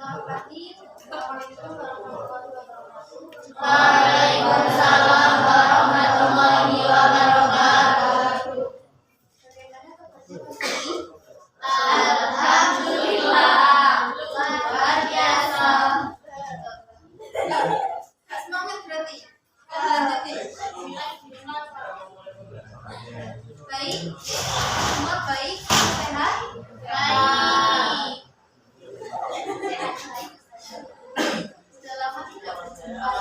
Selamat pagi. Assalamualaikum warahmatullahi wabarakatuh. Waalaikumsalam warahmatullahi wabarakatuh. Bagaimana kabarnya pagi? Alhamdulillah, luar biasa. Gak semangat berarti. Lanjutin. Baik. Semua baik. Sehat. Baik. Sudah lama tidak berjumpa.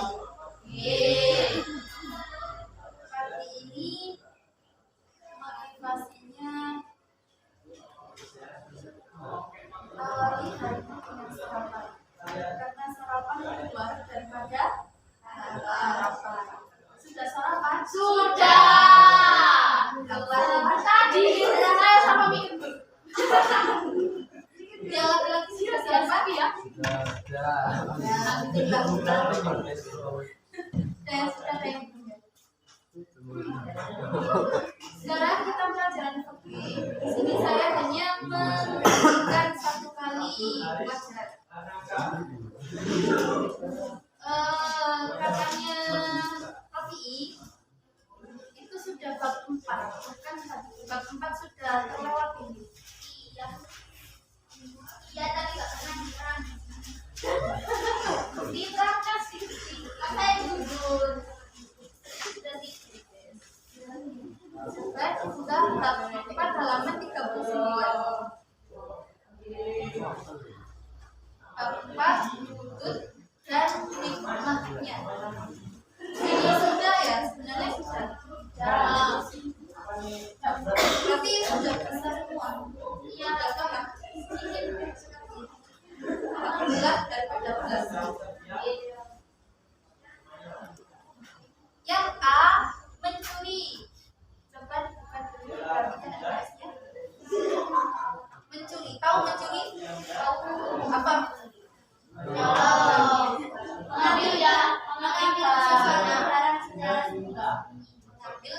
Pagi ini motivasinya awali hari dengan sarapan. Karena sarapan lebih baik daripada harapan. Sudah sarapan? Sudah. Sarapan Tadi saya sama mikir. Dia laki-laki sudah sarapan ya? Dan sudah ada yang punya. Sekarang kita pelajaran fikih. Di sini saya hanya memberikan satu kali pelajaran. Katanya Rafi'i itu sudah bab 4, bukan bab 4 sudah terlewati. Iya. Iya tadi nggak pernah diterang. Diterangkan sih. Kan saya jujur. Sudah ditulis. Sudah bab 4 halaman 39. Bab 4 hudud dan hikmahnya. Ini sudah ya, sebenarnya sudah. Berarti sudah bisa semua. Iya, nggak sama. Alhamdulillah daripada belas. Yang A mencuri. Coba bukan dulu, perhatikan S-nya. Mencuri, tahu mencuri? Tahu apa? Mengambil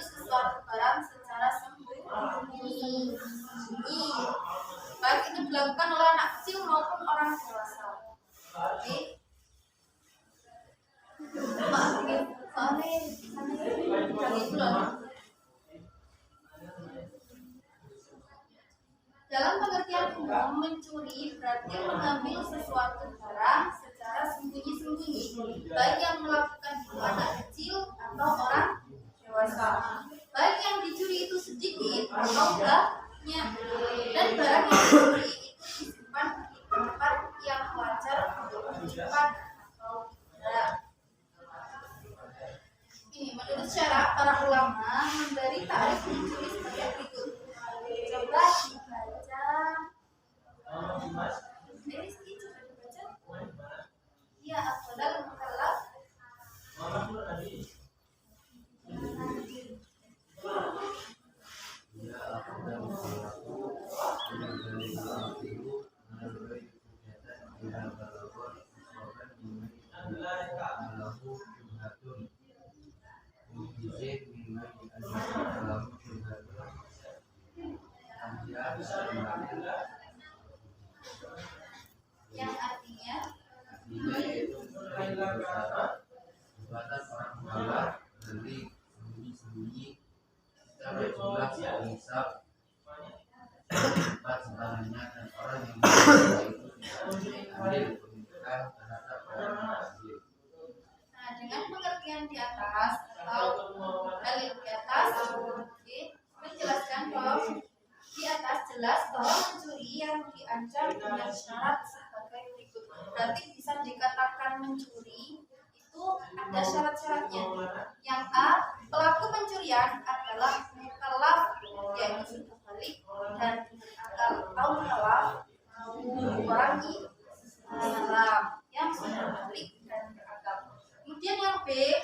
sesuatu barang secara sembunyi. Baik itu dilakukan oleh anak kecil maupun orang dewasa. Oke. Dalam pengertian umum, mencuri berarti mengambil sesuatu barang secara sembunyi-sembunyi, baik yang melakukan itu anak kecil atau orang dewasa. Baik yang dicuri itu sedikit atau banyak, dan barang yang dicuri itu disimpan di tempat yang wajar untuk disimpan atau tidak. Ini menurut syarah para ulama memberi takrif mencuri sebagai berikut. Coba dibaca. Rizky coba dibaca. Ya, afdal mukallaf. Yang artinya yaitu perbuatan orang menghalang dari sembunyi-sembunyi secara jelas dihisap tempat sembarangan dan orang yang melakukan itu diambil pemerintahan terhadap orang tersebut. Nah, dengan pengertian di atas atau dalil di atas, menjelaskan bahwa di atas jelas bahwa mencuri yang diancam dengan syarat sebagai berikut. Berarti bisa dikatakan mencuri itu ada syarat-syaratnya. Yang A, pelaku pencurian adalah mukallaf, yaitu sudah balik dan akal, atau mukallaf mengurangi salam yang sudah balik dan berakal. Kemudian yang B,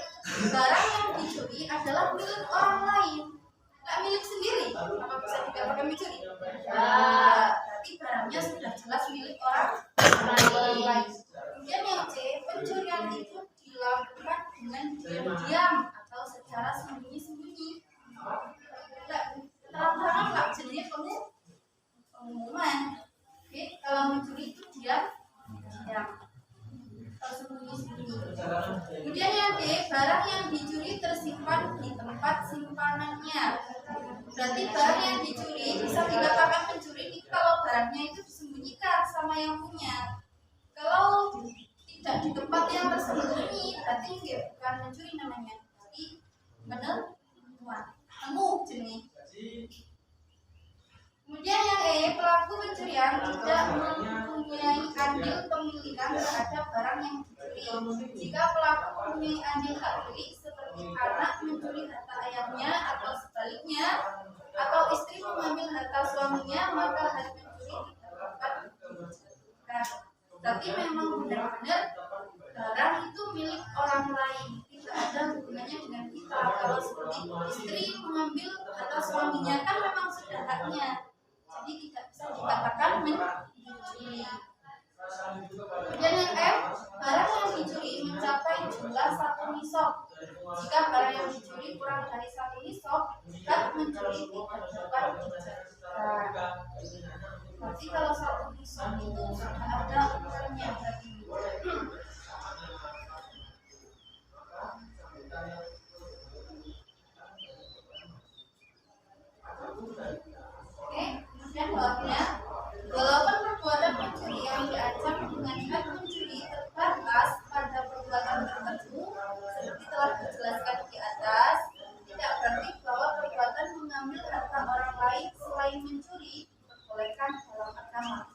barang yang dicuri adalah milik orang lain, nggak milik sendiri. Apa bisa dikatakan mencuri? Ya, berarti barangnya sudah jelas milik orang lain. Kemudian yang C, pencurian itu dilakukan dengan diam-diam atau secara sembunyi-sembunyi. Terang-terangan nggak jadi pengumuman. Oke, kalau mencuri itu diam. barang yang dicuri tersimpan di tempat simpanannya. Berarti barang yang dicuri bisa dikatakan pencuri kalau barangnya itu disembunyikan sama yang punya. Kalau tidak di tempat yang tersembunyi, berarti bukan mencuri namanya, tapi penipuan. Temu jenis. Kemudian yang pelaku pencurian tidak mempunyai andil pemilikan terhadap barang yang dicuri. Jika pelaku mempunyai andil hak milik seperti anak mencuri harta ayahnya atau sebaliknya, atau istri mengambil harta suaminya, maka hal mencuri tidak dapat dijelaskan. Tapi memang benar-benar barang itu milik orang lain, tidak ada hubungannya dengan kita. Kalau seperti istri mengambil harta suaminya kan memang sudah haknya, jadi tidak bisa dikatakan mencuri. Kemudian yang F, barang yang dicuri mencapai jumlah 1 nisab. Jika barang yang dicuri kurang dari 1 nisab, hak mencuri tidak dapat dijelaskan. Berarti kalau 1 nisab itu sudah ada ukurannya berarti. Oke, kemudian bawahnya, walaupun perbuatan pencuri yang diancam dengan hak mencuri terbatas pada perbuatan tertentu seperti telah dijelaskan di atas, tidak berarti bahwa perbuatan mengambil harta orang lain selain mencuri diperbolehkan dalam agama.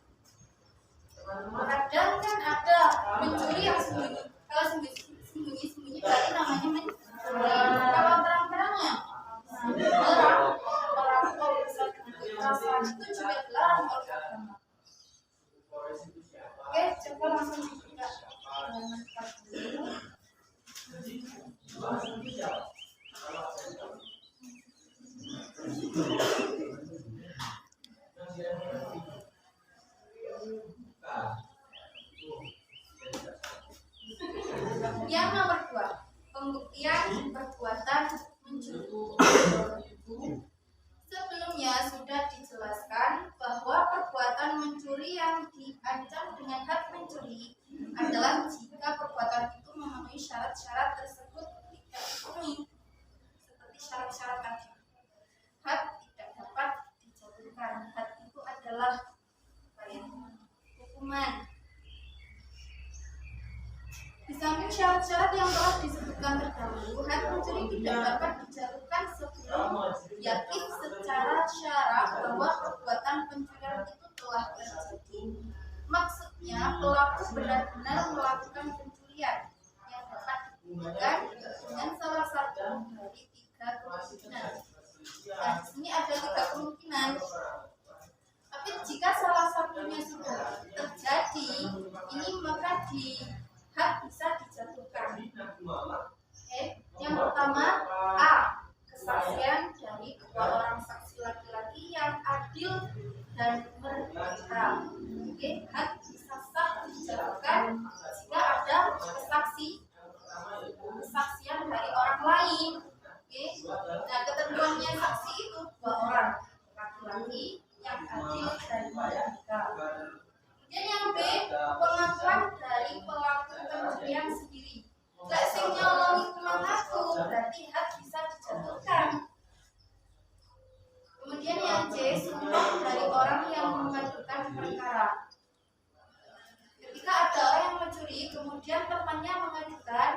Kadang kan ada mencuri yang sembunyi. Kalau sembunyi berarti namanya mencuri. Kalau terang-terangnya merampok bisa dengan kekerasan itu juga dilarang oleh agama. Oke, coba langsung dibuka halaman 40. Yang nomor 2, pembuktian perbuatan mencuri. Sebelumnya sudah dijelaskan bahwa perbuatan mencuri yang diancam dengan hak mencuri adalah jika perbuatan itu memenuhi syarat-syarat tersebut tidak dipenuhi, seperti syarat-syarat tadi. Hak tidak dapat dijatuhkan. Hak itu adalah hukuman. Di samping syarat-syarat yang telah disebutkan terdahulu, hak mencuri tidak dapat dijatuhkan sebelum yakin secara syar'a bahwa perbuatan pencurian itu telah terjadi. Maksudnya, pelaku benar-benar melakukan pencurian yang dapat dibuktikan dengan salah satu dari 3 kemungkinan. Nah, di sini ada 3 kemungkinan. Tapi jika salah satunya sudah terjadi, ini maka hak bisa dijatuhkan. Oke, yang pertama A, kesaksian dari 2 orang saksi laki-laki yang adil dan berikhtiar. Oke, hak bisa sah dijatuhkan jika ada kesaksian dari orang lain. Oke, nah ketentuannya saksi itu 2 orang laki-laki yang adil dan berikhtiar. Kemudian yang B, pengakuan dari pelaku pencurian sendiri. Gak sing nyolong iku mengaku, berarti hak bisa dijatuhkan. Kemudian yang C, sumpah dari orang yang mengajukan perkara. Ketika ada orang yang mencuri, kemudian temannya mengajukan,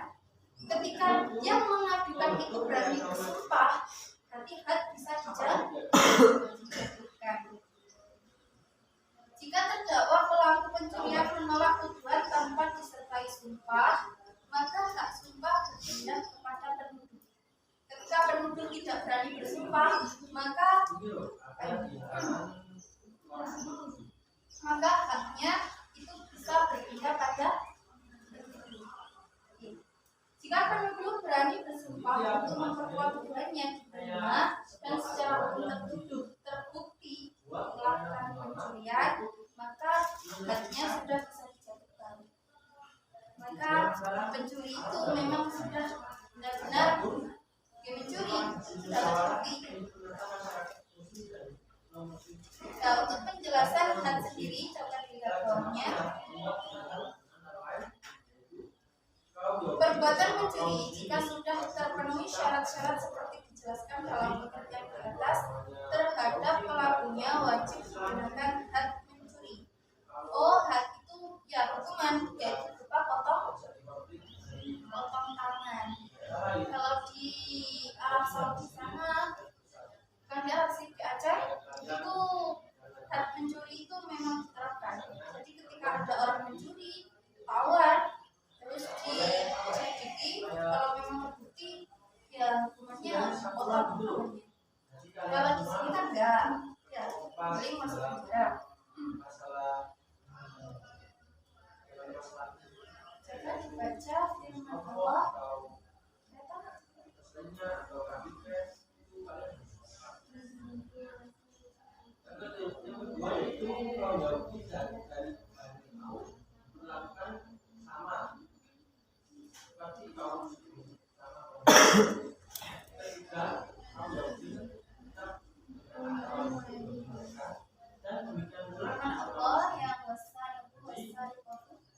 ketika yang mengajukan itu berani bersumpah, berarti hak bisa dijatuhkan. Jika terdakwa pelaku pencurian menolak tuduhan tanpa disertai sumpah, maka hak sumpah berpindah kepada penuduh. Ketika penuduh tidak berani bersumpah, maka haknya itu bisa berpindah pada penuduh. Jika penuduh berani bersumpah untuk memperkuat tuduhannya diterima dan secara hukum tertuduh terbukti melakukan pencurian, maka haknya sudah bisa dijatuhkan. Maka pencuri itu memang sudah benar-benar mencuri, sudah terbukti. Nah, untuk penjelasan hak sendiri coba dilihat bawahnya. Perbuatan mencuri jika sudah memenuhi syarat-syarat seperti dijelaskan dalam pengertian di atas, terhadap pelakunya wajib dikenakan had mencuri. Oh, had itu ya hukuman, yaitu berupa potong tangan. Kalau di Arab Saudi sana, kan di Arab Saudi Aceh itu had mencuri itu memang diterapkan. Jadi ketika ada orang mencuri, tawar, terus diselidiki, kalau memang terbukti, ya hukumannya potong tangannya. Kalau di sini kan enggak, ya paling masuk penjara. Coba dibaca firman Allah. Firman Allah yang wasariqatu artinya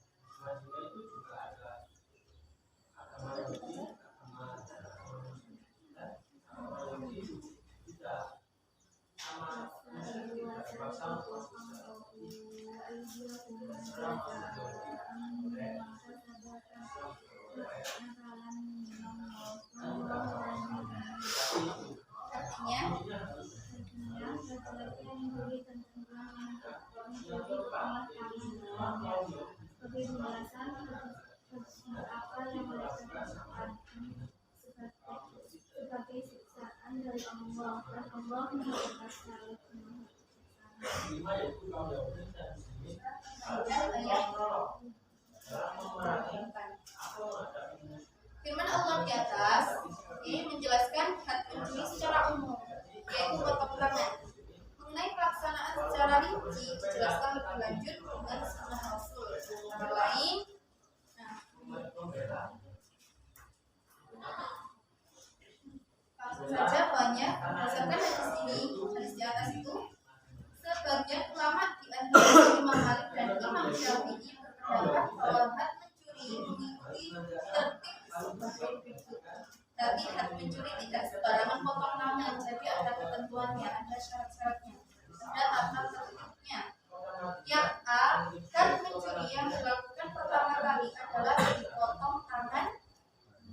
sebagai siksaan dari Allah dan Allah menghapus segala firman Allah di atas ini menjelaskan had mencuri secara umum, yaitu potong tangan. Mengenai pelaksanaan secara rinci dijelaskan lebih lanjut dengan sunnah Rasul. Antara lain, langsung saja banyak berdasarkan hadis ini, hadis di atas itu, sebagian ulama di antara Imam Malik dan Imam Syafi'i berpendapat bahwa had mencuri mengikuti tertib sebagai berikut. Tapi had mencuri tidak sembarangan potong tangan, jadi ada ketentuannya, ada syarat-syaratnya, ada tata tertibnya. Yang A, had mencuri yang dilakukan pertama kali adalah dipotong tangan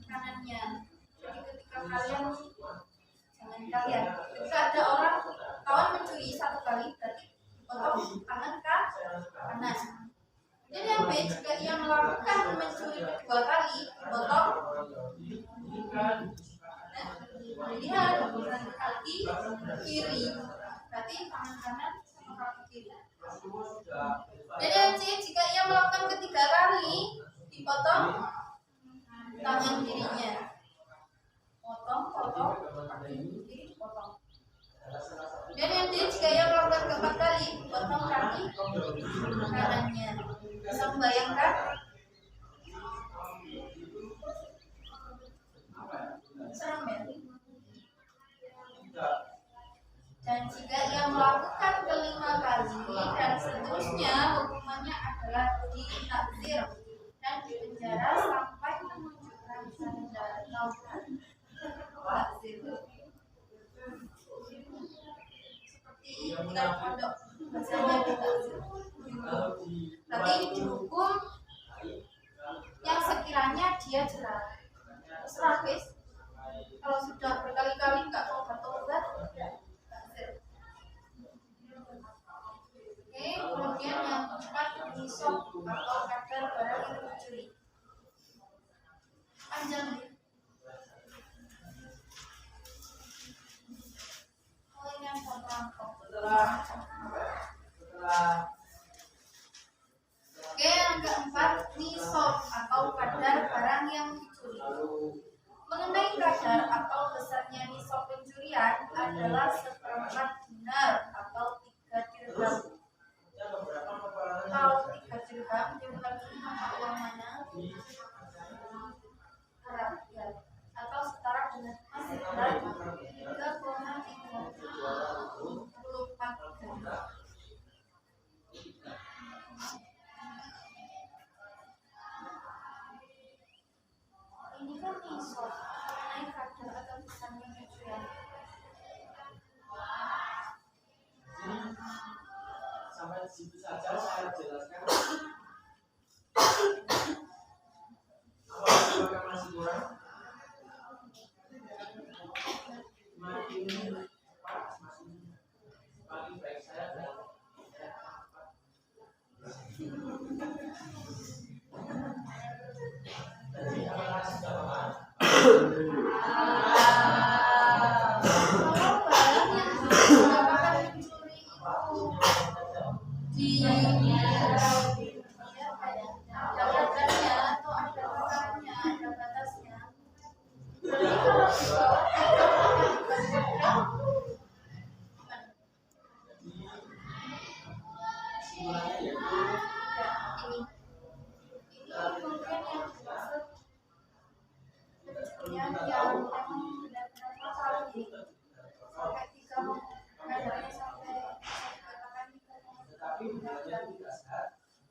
kanannya. Jadi ketika kalian, jangan kalian, ketika ada orang kawan mencuri satu kali, berarti dipotong tangan kanan. Dan yang B, jika ia melakukan mencuri kedua kali, dipotong lihat kaki kiri, berarti tangan kanan sama kaki kiri. Dan yang C, jika ia melakukan ketiga kali, dipotong tangan kirinya. Potong, kaki kiri dipotong. Dan yang D, jika ia melakukan keempat kali, potong kaki kanannya. Bisa membayangkan? Serem ya? Dan jika ia melakukan kelima kali dan seterusnya, hukumannya adalah ditakzir dan dipenjara sampai menunjukkan tanda taubat. Takzir seperti tinggal pondok, bahasanya ditakzir. Berarti ini dihukum yang sekiranya dia jerah. Terserah guys. Kalau sudah berkali-kali nggak tobat, takzir. Oke, kemudian yang keempat, nisab atau kadar barang yang dicuri. Panjang nih. Oh, ini yang gampang. Oke, yang keempat, nisab atau kadar barang yang dicuri. Mengenai kadar atau besarnya nisab pencurian adalah seperempat dinar atau 3 dirham. Kalau 3 dirham, dirham ini mata uang mana? Arab ya. Atau setara dengan emas sekitar 3,34 gram. Ini kan nisab, mengenai kadar situ saja saya jelaskan. Apakah masih kurang? Makin pas, makin baik saya dan jadi apakah sudah paham? Kalau barang yang didapatkan pencuri itu di jabatannya atau ada pakarnya, ada batasnya. Berarti kalau di bawah yang emang benar-benar fatal nih. Ketika kadarnya sampai dikatakan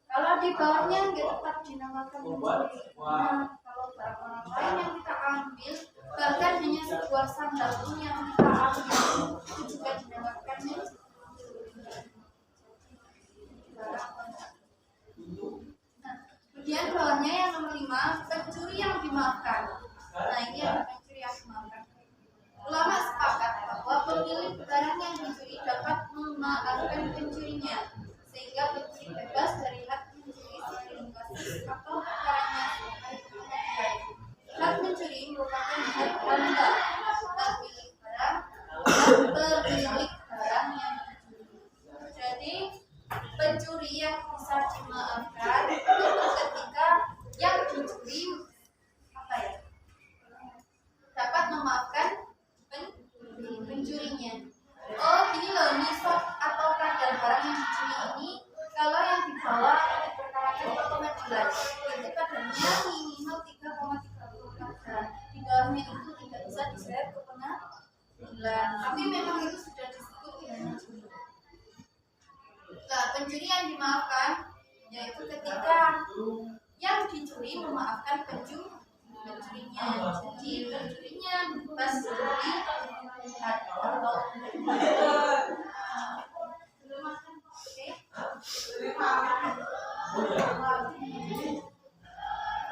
kalau di bawahnya nggak tepat dinamakan pencuri. Nah, kalau barang orang lain yang kita ambil, bahkan hanya sebuah sandal pun yang kita ambil itu juga dinamakan pencuri. Nah, kemudian bawahnya yang nomor 5, pencuri yang dimaafkan. Nah, ini adalah pencuri yang dimaafkan. Ulama sepakat bahwa pemilik barang yang dicuri dapat memaafkan pencurinya, sehingga pencuri bebas dari hak mencuri sebelum kasus atau perkaranya sampai ke pengadilan. Hak mencuri merupakan hak hamba pemilik barang dan pemilik barang yang dicuri. Jadi pencuri yang bisa dimaafkan itu ketika yang dicuri dapat memaafkan pencurinya. Oh, gini loh, nisab atau kadar barang yang dicuri ini kalau yang dibawa diperkarakan ke pengadilan itu kadarnya minimal 3,34 gram. Di bawahnya itu tidak bisa diseret ke pengadilan. Tapi memang itu sudah disebut pidana curi. Nah, pencuri yang dimaafkan yaitu ketika yang dicuri memaafkan pencurinya. Jadi pencurinya bebas dari atau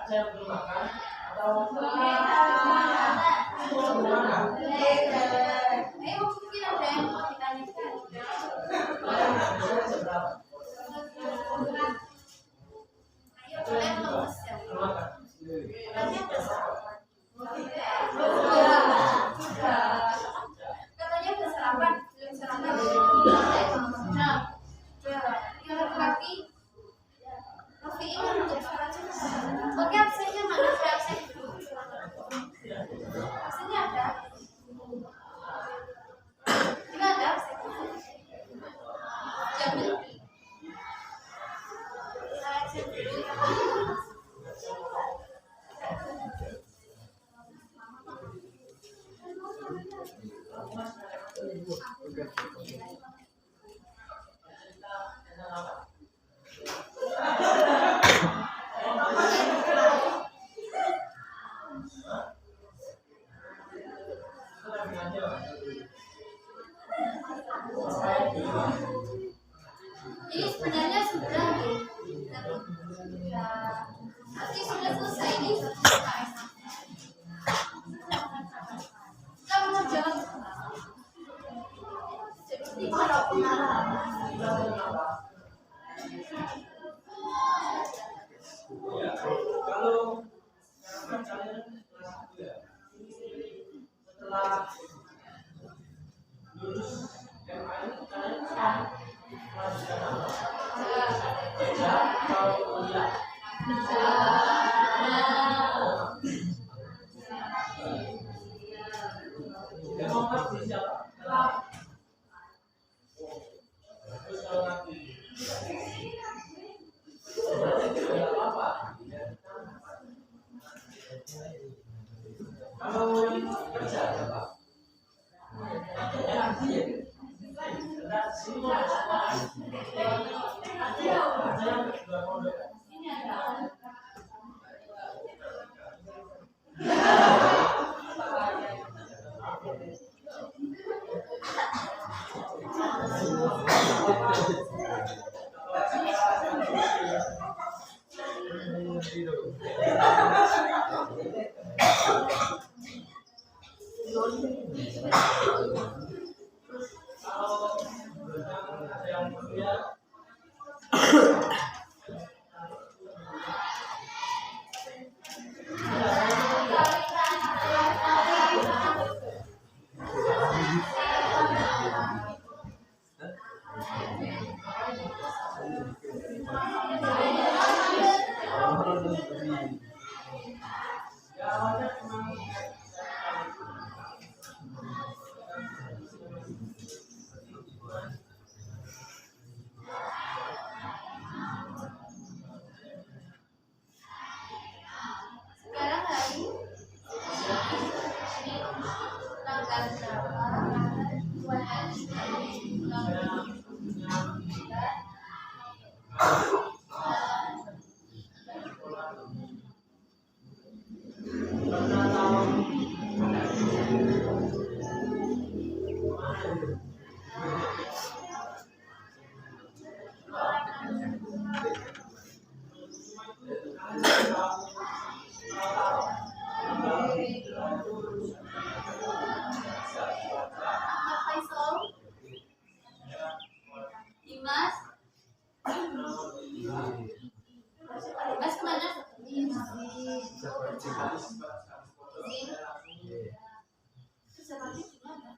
saya belum makan atau mungkin ada yang mau ditanyakan. Ayo kalian lemes ya. Katanya ada sarapan. Katanya ada sarapan, belum sarapan. Nah, yang laki-laki kafein untuk sarapan. Oke, absennya mana? Saya absen dulu. Absennya ada. Tidak ada absen. Jamil. Saya absen dulu. Ini sebenarnya sudah nanti sudah selesai ini kita mau jawab jadi kalau setelah lulus MA ini kalian melanjutkan apa? Kerja atau kuliah? Yang mau ngerti siapa? Terus kalau nanti tidak apa-apa. Kalau kerja apa? Nanti ya. Sini mau yang mulia Sekarang hari tanggal berapa? Ahmad Faisal, Dimas, Mas kemana? Izin. Seperti gimana?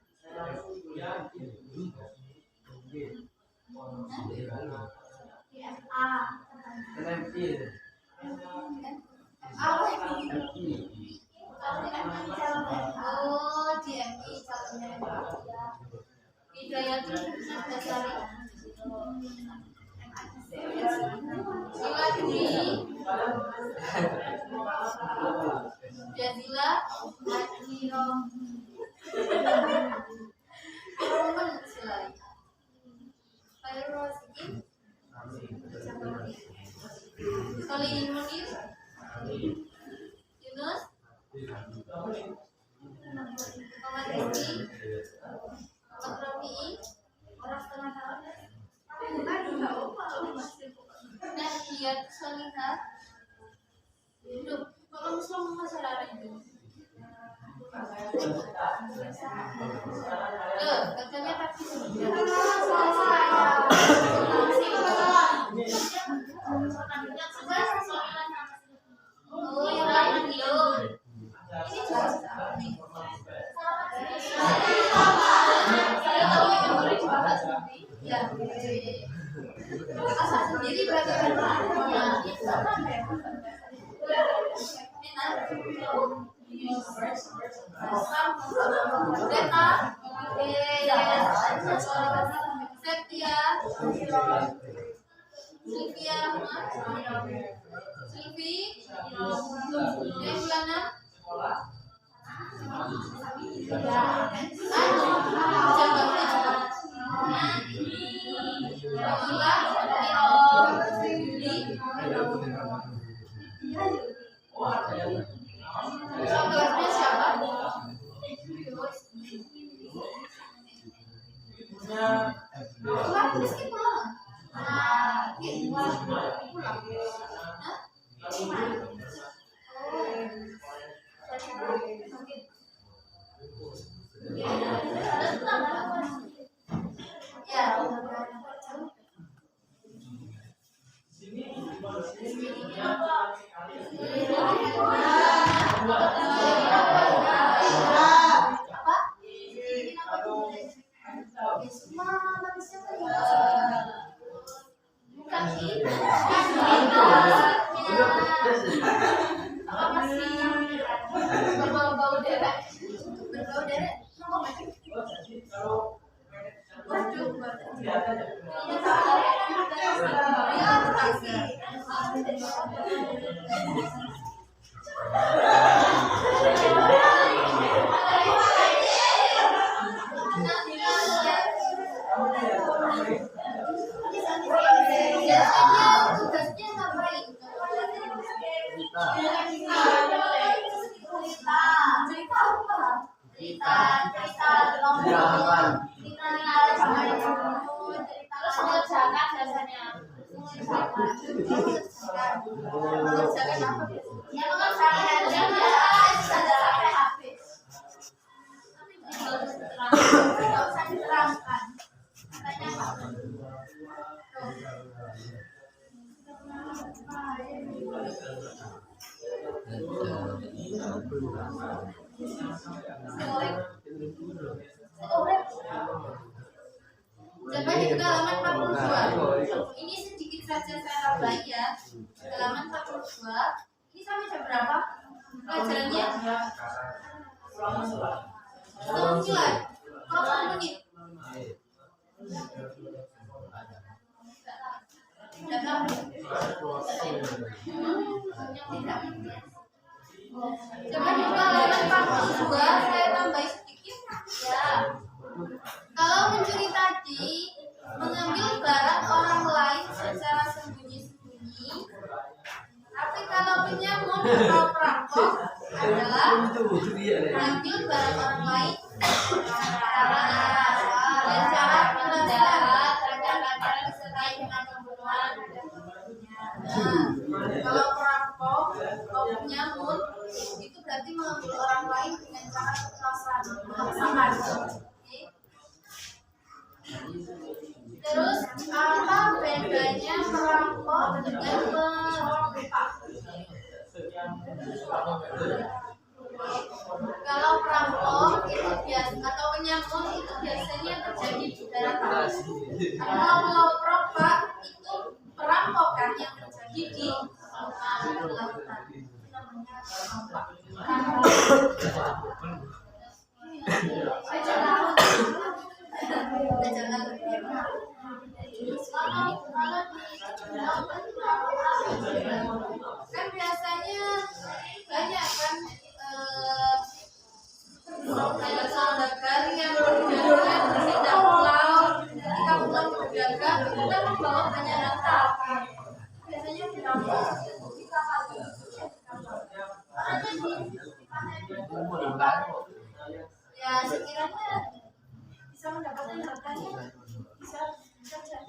PFA. Apa ini? Oh, DMI calonnya. Hidayatul Nasari. Sila Dwi. Jazila Admiro. Roman Silai. Khairul Rasikin. Solihin Munir. Yunus. Muhammad Rizki. Muhammad Rafi'i. Orang setengah tahun. Nahiyat Solihah. Loh, kok kamu selalu masalah itu? Loh, kerjanya pasti oh, yang lain belum. Ini juga ya. Asal sendiri berarti Setia Sylvia Sylvie Devlana kelasnya siapa? Pulang, Rizky pulang. Berbau-bau derek. Berbau derek. Waduh, tugasnya ngapain? Cerita apa? Cerita Harapan. Terus mengerjakan biasanya. mengerjakan apa biasanya? Ya mengerjakan pakai HP. Nggak usah diterangkan. Katanya apa? Coba di halaman 42. Ini sedikit saja saya tambahin ya. Halaman 42. Ini sampai jam berapa? Pelajarannya? Setengah 9. Berapa menit? Coba di halaman 42 saya tambahin sedikit ya. Kalau mencuri tadi mengambil barang orang lain secara sembunyi-sembunyi, tapi kalau penyamun atau perampok adalah mengambil barang orang lain dan cara penadaran cara disertai dengan pembunuhan. Kalau perampok atau penyamun itu berarti mengambil orang lain dengan cara kekerasan, memaksakan. Terus apa bedanya perampok dengan perompak? Kalau perampok itu biasa atau penyamun itu biasanya terjadi di daratan. Kalau perompak itu perampokan yang terjadi di lautan. Kan biasanya banyak kan kayak saudagar yang berdagang berpindah pulau, ketika pulang berdagang itu kan membawa banyak harta. Biasanya dirampok di kapal. Ya sekiranya bisa mendapatkan hartanya bisa saja.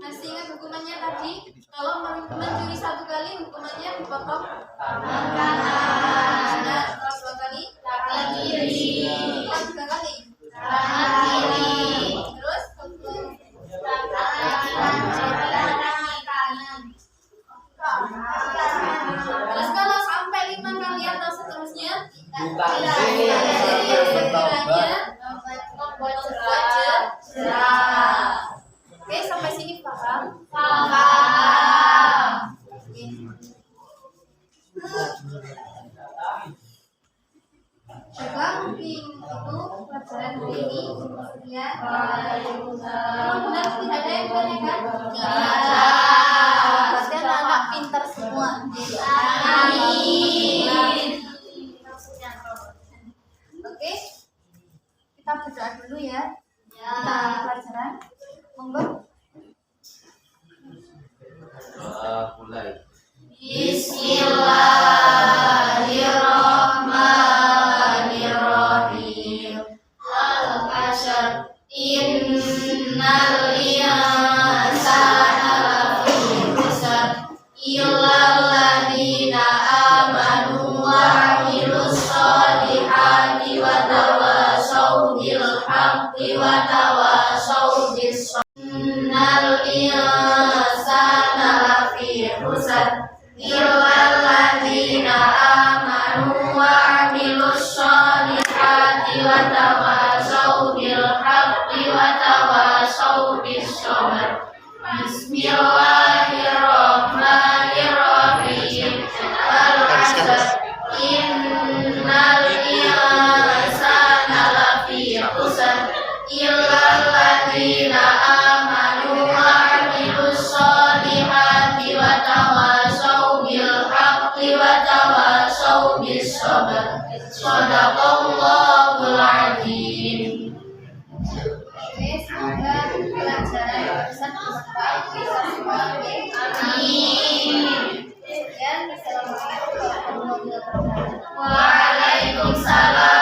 Masih ingat hukumannya tadi? Kalau mencuri 1 kali hukumannya dipotong tangan kanan. Kalau 2 kali tangan kiri. Kalau 3 kali tangan kiri. Terus terus kalau sampai 5 kali atau seterusnya oke, sampai sini paham? Paham. Coba mungkin itu pelajaran hari ini. Ya. Benar tidak ada yang tanyakan? Tidak ada. Pasti anak-anak pintar semua. Amin. Oke, kita berdoa dulu ya. Kita pelajaran. Monggo. Mulai. Bismillahirrahmanirrahim. Al-Hasyr. Innal insana lafi khusr illal ladzina amanu wa 'amilus sholihati wa tawassaw bil haqqi wa tawassaw bis sabr. Innal insana lafi khusr illal ladzina amanu wa 'amilus sholihati wa tawassaw bil haqqi wa tawassaw bis sabr. Bismillahirrahmanirrahim. Al-'asr. Innal insana lafi khusr illal ladzina amanu wa 'amilus sholihati wa tawassaw bil haqqi wa tawassaw bis sabr. Shadaqallahul adzim. Semoga pelajaran bisa bermanfaat kita semua. Amin. Sekian, assalamualaikum warahmatullahi wabarakatuh. Waalaikumsalam.